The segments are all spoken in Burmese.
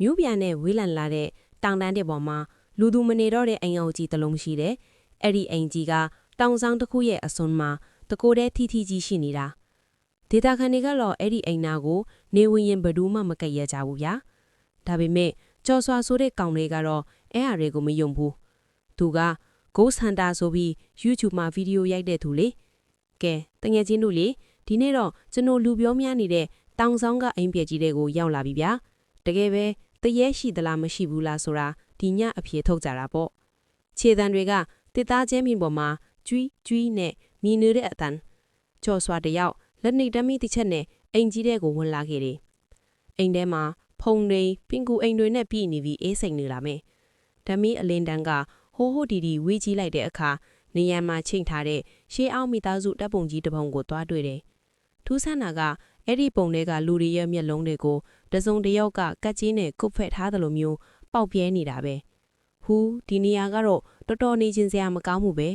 မြို့ပြန်နဲ့ဝေးလံလာတဲ့တောင်တန်းတဲ့ပေါ်မှာလူသူမနေတော့တဲ့အိမ်အောင်ကြီးတစ်လုံးရှိတယ်။အဲ့ဒီအိမ်ကြီးကတောင်ဆောင်တစ်ခုရဲ့အစွန်းမှာတကိုယ်တည်းထီကြီးရှိနေတာ။ဒေတာခန်တွေကတော့အဲ့ဒီအိမ်နာကိုနေဝင်ရင်ဘယ်သူမှမကက်ရကြဘူးဗျာ။ဒါပေမဲ့ကြော်စွာဆိုတဲ့ကောင်တွေကတော့အဲ့အရာတွေကိုမယုံဘူး။သူက Ghost Hunter ဆိုပြီး YouTube မှာဗီဒီယိုရိုက်တဲ့သူလေ။ကဲတငယ်ချင်းတို့လေဒီနေ့တော့ကျွန်တော်လူပြောများနေတဲ့တောင်ဆောင်ကအိမ်ပြည့်ကြီးတွေကိုရောက်လာပြီဗျာ။တကယ်ပဲတရေရှိသလားမရှိဘူးလားဆိုတာဒီညအဖြေထုတ်ကြတာပေါ့ခြေတံတွေကတစ်သားချင်းမြင်ပေါ်မှာကျွီးကျွီးနဲ့မြည်နေတဲ့အတန်ကြော်စွာတယောက်လက်နေတမီတစ်ချက်နဲ့အိမ်ကြီးတဲ့ကိုဝင်လာခဲ့တယ်အိမ်ထဲမှာဖုံတွေပင်ကူအိမ်တွေနဲ့ပြည်နေပြီးအေးစိမ်နေလာမယ်ဓမီအလင်းတန်းကဟိုးဒီဝေးကြီးလိုက်တဲ့အခါနေရန်မှာချိန်ထားတဲ့ရှေးအောင်မိသားစုတပ်ပုံကြီးတစ်ပုံကိုတွားတွေ့တယ်ထူးဆန်းတာကအဲ့ဒီပုံတွေကလူတွေရဲ့မျက်လုံးတွေကိုတစုံတယောက်ကကတ်ကြီးနဲ့ကုတ်ဖက်ထားတယ်လို့မျိုးပေါက်ပြဲနေတာပဲဟူးဒီနေရာကတော့တော်တော်နေချင်းစရာမကောင်းဘူးပဲ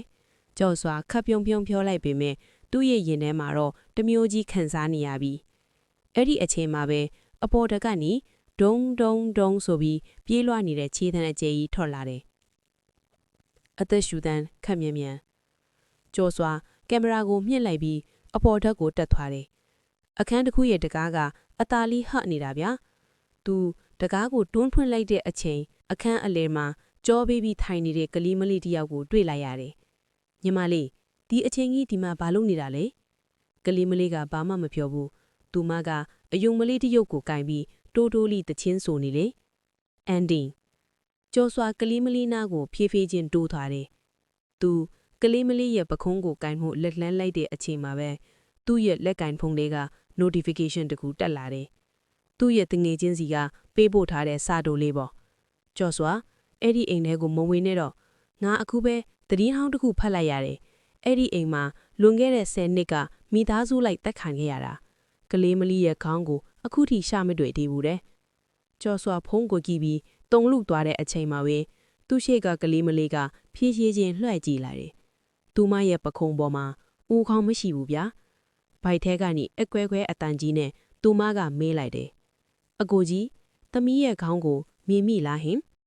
ကြော်စွာခပ်ပြုံးပြောလိုက်ပေမဲ့သူ့ရဲ့ရင်ထဲမှာတော့တမျိုးကြီးခံစားနေရပြီအဲ့ဒီအချိန်မှာပဲအပေါ်တကနေဒုံဆိုပြီးပြေးလွှားနေတဲ့ခြေတံအကျယ်ကြီးထွက်လာတယ်အသက်ရှူတန်းခက်မြန်ကြော်စွာကင်မရာကိုမြှင့်လိုက်ပြီးအပေါ်ဓာတ်ကိုတက်သွားတယ်အခန်းတစ်ခုရဲ့တကားကအသားလေးဟနေတာဗျာသူတကားကိုတွန်းဖွင့်လိုက်တဲ့အချိန်အခန်းအလယ်မှာကြောပေးပြီးထိုင်နေတဲ့ကလေးမလေးတယောက်ကိုတွေ့လိုက်ရတယ်ညီမလေးဒီအချိန်ကြီးဒီမှာဘာလုပ်နေတာလဲကလေးမလေးကဘာမှမပြောဘူးသူမကအယုံမလေးတရုပ်ကိုကင်ပြီးတိုးလေးတချင်းဆိုနေလေအန်ဒီကျော်စွာကလေးမလေးနာကိုဖြည်းချင်းတိုးသွားတယ်သူကလေးမလေးရဲ့ပခုံးကိုကင်မှုလက်လှမ်းလိုက်တဲ့အချိန်မှာပဲသူ့ရဲ့လက်ကင်ဖုန်းလေးက notification တခုတက်လာတယ်သူ့ရဲ့တငယ်ချင်းစီကပေးပို့ထားတဲ့စာတိုလေးပေါ့ကျော်စွာအဲ့ဒီအိမ်ထဲကိုမဝင်နဲ့တော့ငါအခုပဲသတင်းဟောင်းတစ်ခုဖတ်လိုက်ရတယ်အဲ့ဒီအိမ်မှာလွန်ခဲ့တဲ့10နှစ်ကမိသားစုလိုက်တက်ခံခဲ့ရတာကလေးမလေးရဲ့ခေါင်းကိုအခုထိရှာမတွေ့သေးဘူးတဲ့ကျော်စွာဖုံးကိုကြည့်ပြီးတုံလူသွားတဲ့အချိန်မှာပဲသူ့ရှိကကလေးမလေးကဖြည်းချင်းလွှဲ့ကြည့်လိုက်တယ်သူမရဲ့ပခုံးပေါ်မှာဦးခေါင်းမရှိဘူးဗျာဘိုက်ထဲကနေအကွဲအတန်ကြီးနဲ့သူမကမေးလိုက်တယ်အကိုကြီးသမီးရဲ့ခေါင်းကိုမြင်မိလားဟင်